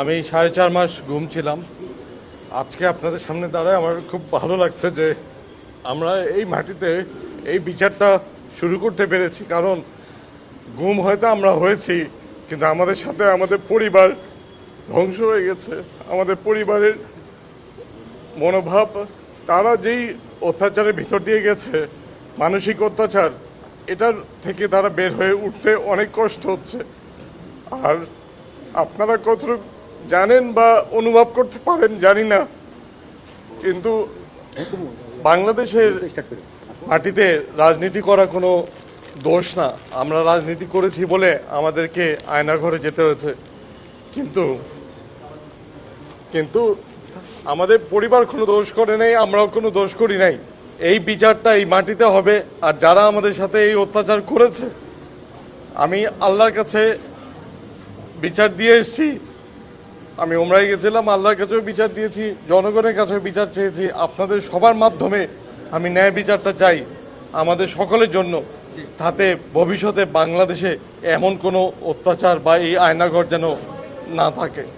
আমি 4.5 মাস ঘুম ছিলাম। আজকে আপনাদের সামনে দাঁড়ায় আমার খুব ভালো লাগছে যে আমরা এই মাটিতে এই বিচারটা শুরু করতে পেরেছি। কারণ গুম হয়তো আমরা হয়েছি, কিন্তু আমাদের সাথে আমাদের পরিবার ধ্বংস হয়ে গেছে। আমাদের পরিবারের মনোভাব, তারা যেই অত্যাচারের ভিতর দিয়ে গেছে, মানসিক অত্যাচার, এটার থেকে তারা বের হয়ে উঠতে অনেক কষ্ট হচ্ছে। আর আপনারা কতটুকু জানেন বা অনুভব করতে পারেন জানি না, কিন্তু বাংলাদেশের মাটিতে রাজনীতি করা কোনো দোষ না। আমরা রাজনীতি করেছি বলে আমাদেরকে আয়নাঘরে যেতে হয়েছে, কিন্তু কিন্তু আমাদের পরিবার কোনো দোষ করে নাই, আমরাও কোনো দোষ করি নাই। এই বিচারটা এই মাটিতে হবে। আর যারা আমাদের সাথে এই অত্যাচার করেছে, আমি আল্লাহর কাছে বিচার দিয়ে এসেছি। আমি উমরায় গেছিলাম, আল্লাহর কাছেও বিচার দিয়েছি, জনগণের কাছেও বিচার চেয়েছি। আপনাদের সবার মাধ্যমে আমি ন্যায় বিচারটা চাই আমাদের সকলের জন্য, তাতে ভবিষ্যতে বাংলাদেশে এমন কোনো অত্যাচার বা এই আয়নাঘর যেন না থাকে।